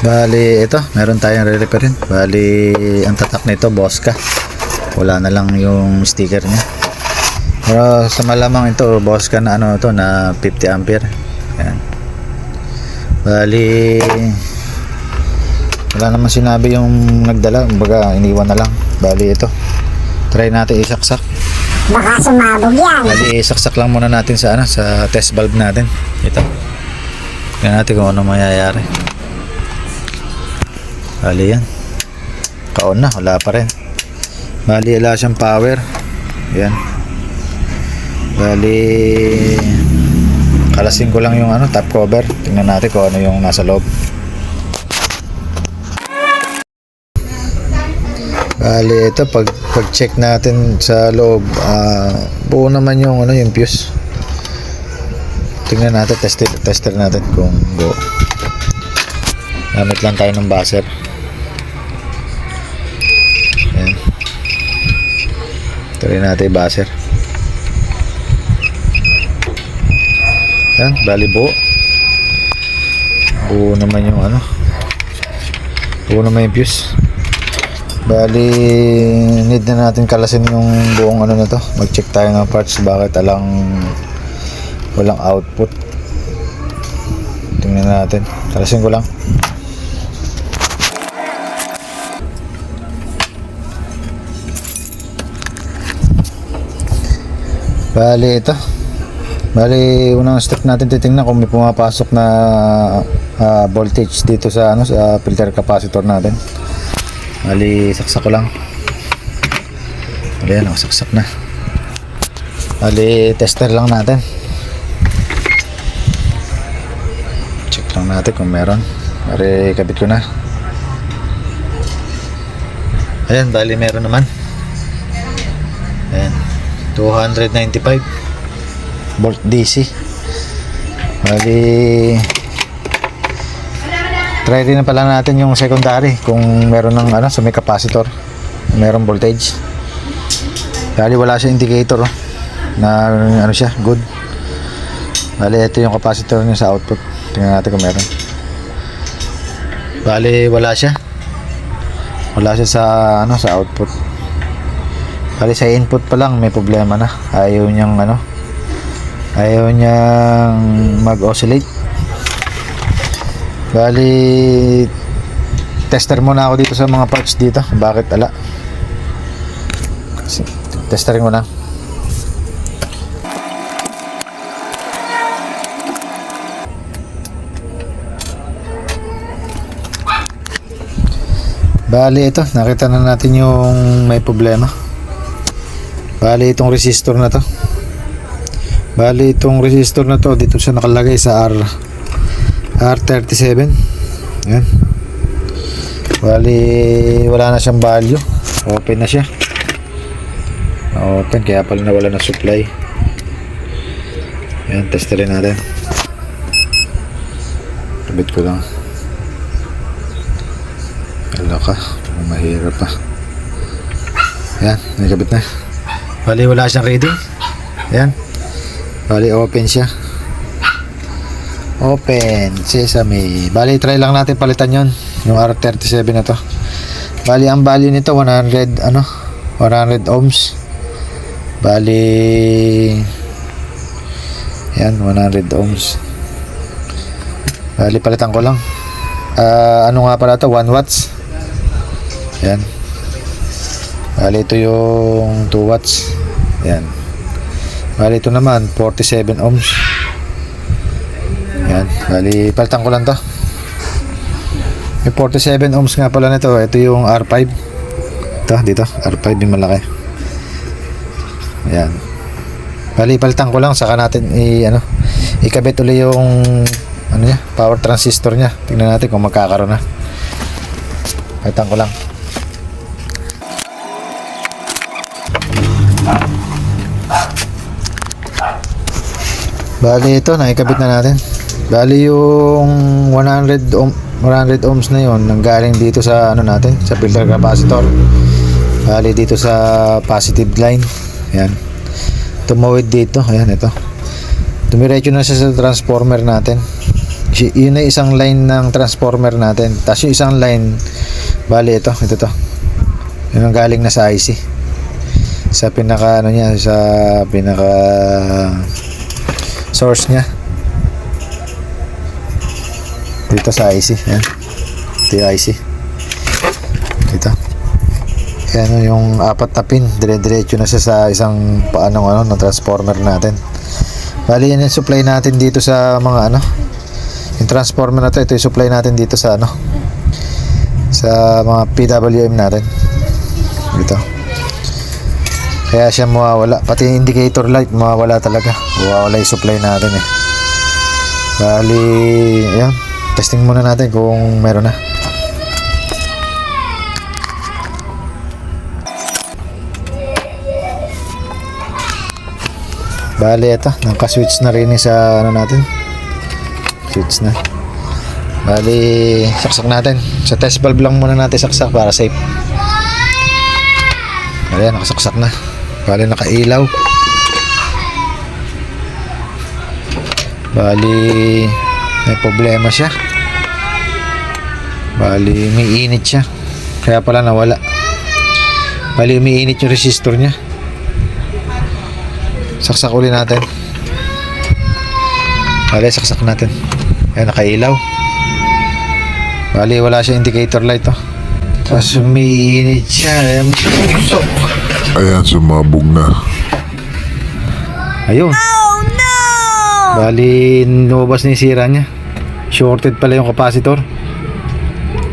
Bali, ito, meron tayong re-repair rin. Bali, ang tatak nito, Bosca. Wala na lang yung sticker niya. Pero sa malamang ito, Bosca na ano to na 50 ampere. Ayan. Bali, wala naman sinabi yung nagdala. Kumbaga, iniwan na lang. Bali, ito. Try natin isaksak. Baka sumabog yan. Bali, isaksak lang muna natin sa, sa test valve natin. Ito. Tingnan natin kung ano mangyayari. Bali yan. Kaon na, wala pa rin. Bali, wala siyang power. Yan. Bali, kalasin ko lang yung top cover. Tingnan natin kung ano yung nasa loob. Bali, ito pag check natin sa loob, buo naman yung yung fuse. Tingnan natin, tester natin kung buo. Gamit lang tayo ng buzzer. Ayan. Try natin yung buzzer. Ayan, bali buo. Buo naman yung buo naman yung fuse. Bali, need na natin kalasin yung buong na to. Mag-check tayo ng parts bakit walang output. Tingnan natin. Kalasin ko lang. Bali, ito. Bali, unang step natin titingnan kung may pumapasok na voltage dito sa sa filter capacitor natin. Bali, saksak ko lang. Bali, saksak na. Bali, tester lang natin. Check lang natin kung meron. Bali, kabit ko na. Ayan, bali meron naman. Ayan, 295 volt DC. Bali, try rin na pala natin yung secondary kung meron ng sa may capacitor, meron voltage. Bali, wala siya indicator na siya, good. Bali, ito yung capacitor niya sa output. Tingnan natin kung meron. Bali, wala siya sa sa output. Bali, sa input pa lang may problema na. Ayaw niyang mag-oscillate. Bali, tester muna ako dito sa mga parts dito. Bakit ala? Testerin ko na. Bali, ito, nakita na natin yung may problema. Bali, itong resistor na to. Bali, itong resistor na to, dito siya nakalagay sa R37. Yan. Bali, wala na siyang value. Open na siya. Open, kaya pala nawala na supply. Yan, testerin natin. Kabit ko lang. Wala ka, mahirap pa. Yan, nakabit na. Bali, wala siyang reading. Yan. Bali, open siya. Open, sesame. Bali, try lang natin palitan yon, yung R37 na to. Bali, ang value nito 100 ohms. Bali, yan, 100 ohms. Bali, palitan ko lang. Ano nga pala to, 1 watts. Yan. Bali, ito yung 2 watts. Yan. Bali, ito naman 47 ohms. Yan. Bali, palitan ko lang to. Yung 47 ohms nga pala nito. Ito yung R5. Ito, dito. R5 yung malaki. Yan. Bali, palitan ko lang. Saka natin ikabit ulit yung power transistor nya. Tingnan natin kung magkakaroon na. Palitan ko lang. Bali, ito, nakikabit na natin. Bali, yung 100 ohms na yon nanggaling dito sa natin, sa filter capacitor. Bali, dito sa positive line. Ayan. Tumawid dito. Ayan, ito. Tumiretso na siya sa transformer natin. Yun ay isang line ng transformer natin. Tapos yung isang line, bali ito to. Yun ang galing na sa IC. Sa pinaka ano niya, sa pinaka source niya. Dito sa IC, yan. Ito yung IC. Dito. Yan yung apat na pin, dire-diretso na siya sa isang paanong ng transformer natin. Bali yan yung supply natin dito sa mga yung transformer na to, ito yung supply natin dito sa sa mga PWM natin. Dito. Kaya siya mawawala, pati yung indicator light mawawala talaga. Mawawala yung supply natin eh. Bali, ayan. Testing muna natin kung meron na. Bali, ito. Naka-switch na rin sa natin. Switch na. Bali, saksak natin. Sa test valve lang muna natin saksak para safe. Bali, nakasaksak na. Bali, nakailaw. Bali, may problema siya. Bali, may init siya. Kaya pala nawala. Bali, may init yung resistor niya. Saksak uli natin. Bali, saksak natin. Ayan, nakailaw. Bali, wala siya indicator light Tapos may init siya. Ayan, sumabog na. Ayun. Oh no! Bali, lumabas na yung sira niya. Shorted pala yung capacitor.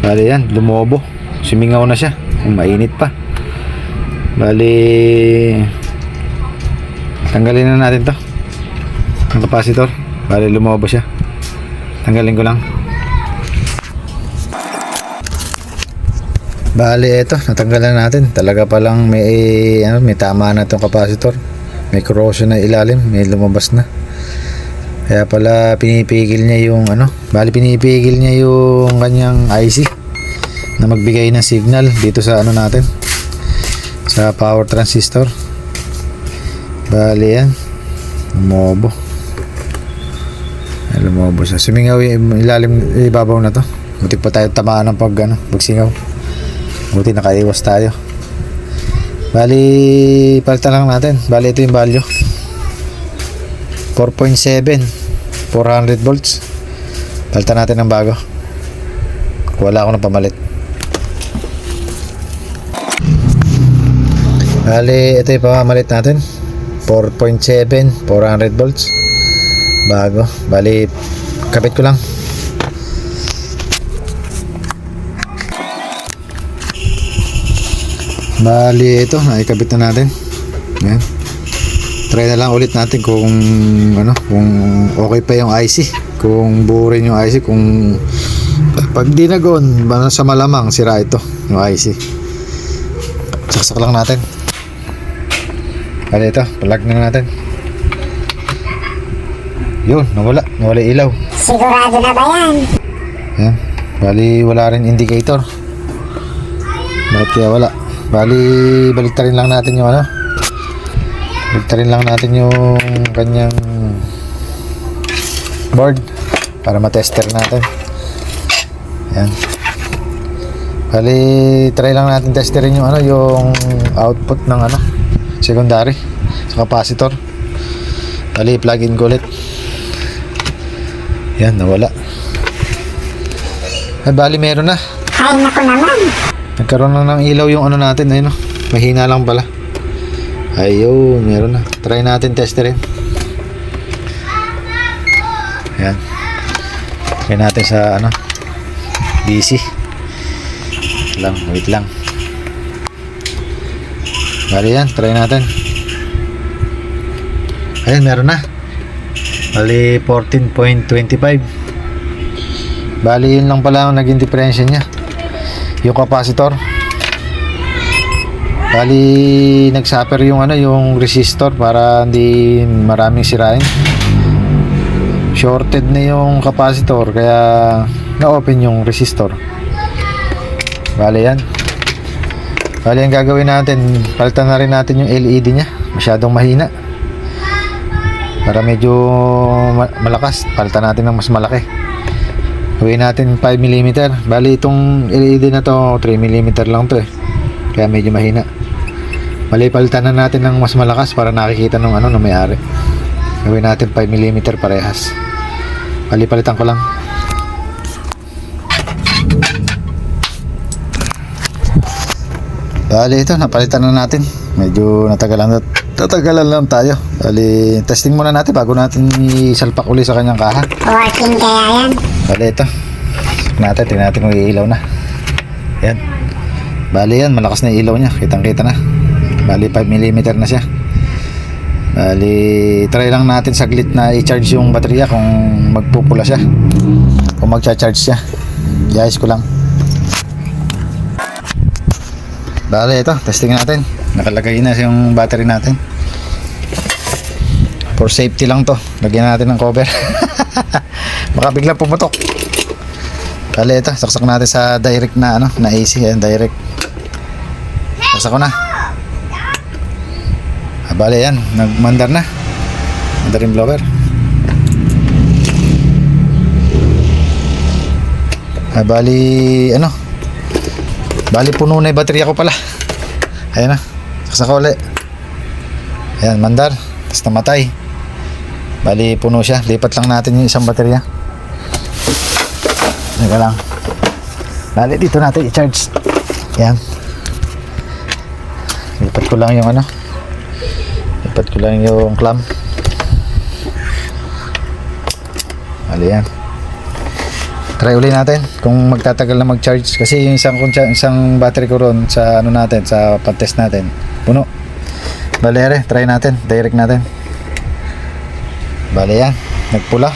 Bali yan, lumobo. Sumingaw na siya. Mainit pa. Bali, tanggalin na natin to. Ang capacitor. Bali, lumobo siya. Tanggalin ko lang. Bali, ito. Natanggalan natin. Talaga palang may tama na itong capacitor. May corrosion na ilalim. May lumabas na. Kaya pala pinipigil niya yung bali pinipigil niya yung kanyang IC na magbigay ng signal dito sa natin, sa power transistor. Bali yan, lumobo. Ay, lumobo siya. Sumingaw yung ilalim, ibabaw na to. Buti pa tayo tamaan ng pagsingaw. Buti nakaiwas tayo. Bali, palitan lang natin. Bali, ito yung value. 4.7 400 volts. Palitan natin ng bago. Wala ako ng pamalit. Bali, ito yung pamamalit natin. 4.7 400 volts. Bago. Bali, kapit ko lang. Bali, ito. Naikabit na natin. Yan. Try na lang ulit natin kung kung okay pa yung IC, kung buo rin yung IC, kung pag di nagon, sa malamang sira ito yung IC. Saksak lang natin. Bali, ito, plug na natin. Yun, nawala ilaw. Sigurado na ba yan? Yan. Bali, wala rin indicator. Bakit kaya wala? Bali, baliktarin lang natin yung baliktarin lang natin yung kanyang board para matester natin. Yan. Bali, try lang natin testerin yung yung output ng secondary sa capacitor. Bali, plug in ko ulit. Yan, nawala. Ay, bali, meron na. Ay, naku naman. Nagkaroon na ng ilaw yung natin. Ayun, mahina lang pala. Ayun, meron na. Try natin testerin. Ayan. Try natin sa DC. Wait lang. Bali yan, try natin. Ayan, meron na. Bali, 14.25. Bali, yun lang pala ang naging diferensya niya. Yung capacitor. Bali, nagsuffer yung yung resistor para hindi maraming sirain. Shorted na yung capacitor kaya na-open yung resistor. Bali yan. Bali, ang gagawin natin, palitan na rin natin yung LED nya. Masyadong mahina. Para medyo malakas, palitan natin ng mas malaki. Gawin natin 5mm. Bali itong LED na to 3mm lang to eh. Kaya medyo mahina. Bali palitan na natin ng mas malakas para nakikita ng ano na may-ari. Gawin natin 5mm parehas. Bali palitan ko lang. Bali ito, napalitan na natin. Medyo natagalan lang tayo. Bali, testing muna natin bago natin isalpak uli sa kanyang kaha. Working kaya yan. Bali ito. Tingnan natin kung iilaw na. Yan. Bali yan, malakas na ilaw niya. Kitang-kita na. Bali 5mm na siya. Bali, try lang natin saglit na i-charge yung baterya kung magpupula siya. Kung magcha-charge siya. I-ayos ko lang. Bale, ito, testing natin. Nakalagay na yung battery natin. For safety lang to. Lagyan natin ng cover. Baka biglang pumutok. Bale, ito, saksak natin sa direct na ano, na AC, yan, direct. Saksak ko na. Bale, yan, nagmandar na. Mandar yung blower. Bali, ano? Bali puno na yung baterya ko pala. Ayan na. Saksak ko ulit. Ayan, mandar. Tapos namatay. Bali puno siya. Lipat lang natin yung isang baterya. Teka lang. Bali dito natin i-charge. Ayan. Lipat ko lang yung ano. Lipat ko lang yung clamp. Bali yan. Try ulit natin kung magtatagal na mag-charge kasi yung isang battery ko ron sa ano natin, sa pag-test natin puno. Bale, try natin, direct natin. Bale yan, nagpula.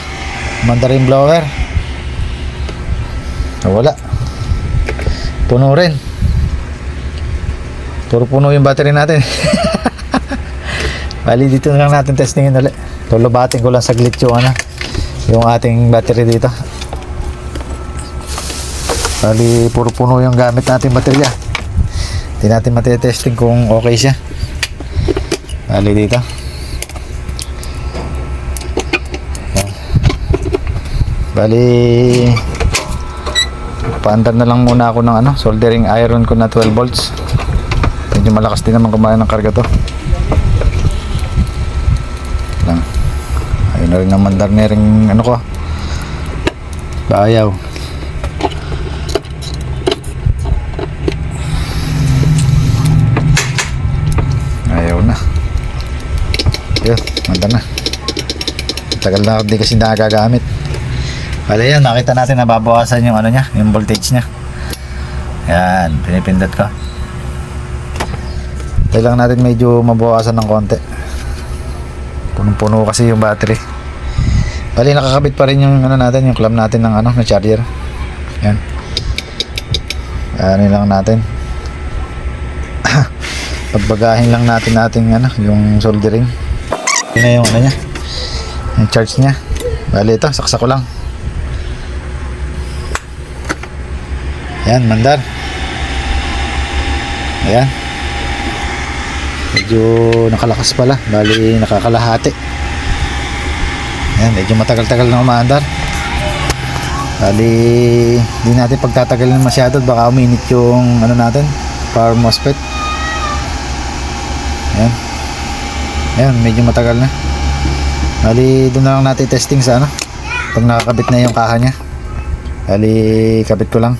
Mandar yung blower. Wala. Puno rin. Puro puno yung battery natin. Bali dito na lang natin testingin ulit. Lulubatin ko lang saglit yung ating battery dito. Bali, puro puno yung gamit natin baterya. Hindi natin matitesting kung okay siya. Bali dito. Yan. Bali, paandar na lang muna ako ng ano, soldering iron ko na 12 volts. Medyo malakas din naman kumain ng karga to. Lang. Ayun na rin ang mandar na rin ano ko. Bayaw. Yun, manda na. Tagal na hindi kasi nagagamit. Bale yan, nakita natin na babawasan yung ano niya, yung voltage niya. Yan, pinipindot ko. Kailangan natin medyo mabawasan ng konti. Punong-puno kasi yung battery. Bale, nakakabit pa rin yung ano natin, yung clamp natin ng ano, na charger. Yan. Ano lang natin. Pagbagahin lang natin ano, yung soldering. Yun na yung ano niya, yung charge niya. Bali ito, saksak ko lang. Ayan, mandar. Ayan. Medyo nakalakas pala. Bali nakakalahati. Ayan, medyo matagal-tagal na umaandar. Bali hindi natin pagtatagalin masyado, baka uminit yung ano natin, power MOSFET. Ayan. Ayan, medyo matagal na. Bali, doon na lang natin testing sa ano, pag nakakabit na yung kaha niya. Bali, kabit ko lang.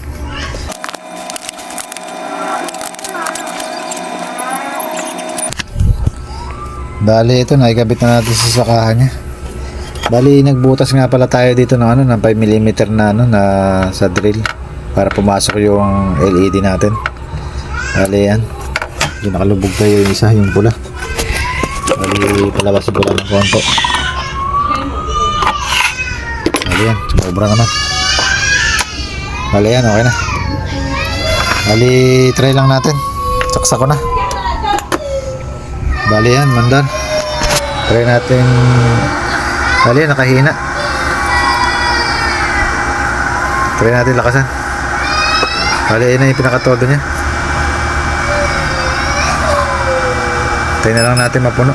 Bali, ito, nakikabit na natin sa kaha niya. Bali, nagbutas nga pala tayo dito ng ano, ng 5mm na ano, na sa drill para pumasok yung LED natin. Bali, yan. Yung nakalubog tayo yung isa, yung pula. Bali, palabasin ko lang ng konti. Bali yan, sumobra naman. Bali yan, okay na. Bali, try lang natin. Saksak ko na. Bali yan, mandar. Try natin. Bali yan, nakahina. Try natin lakasan. Bali yan na yung pinakatodo niya. Try na lang natin mapuno.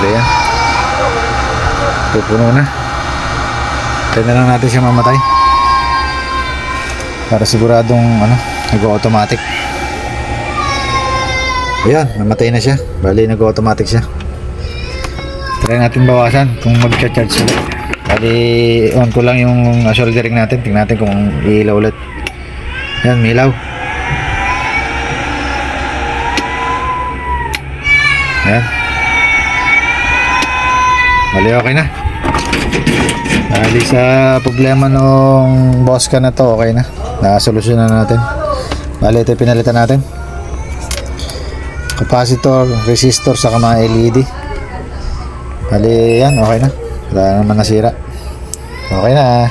Ayan. Pupuno na. Tayo na lang natin siya mamatay. Para siguradong nag-automatic. Ayan, namatay na siya. Bali, nag-automatic siya. Try natin bawasan kung mag-charge ulit. Bali, on ko lang yung soldering natin. Tingnan natin kung ilaw ulit. Ayan, may ilaw. Ayan. Bali, okay na. Bali, sa problema nung boss ka na to, okay na. Nakasolusyonan na natin. Bali, ito yung pinalitan natin. Capacitor, resistor, saka mga LED. Bali, yan, okay na. Wala naman nasira. Okay na.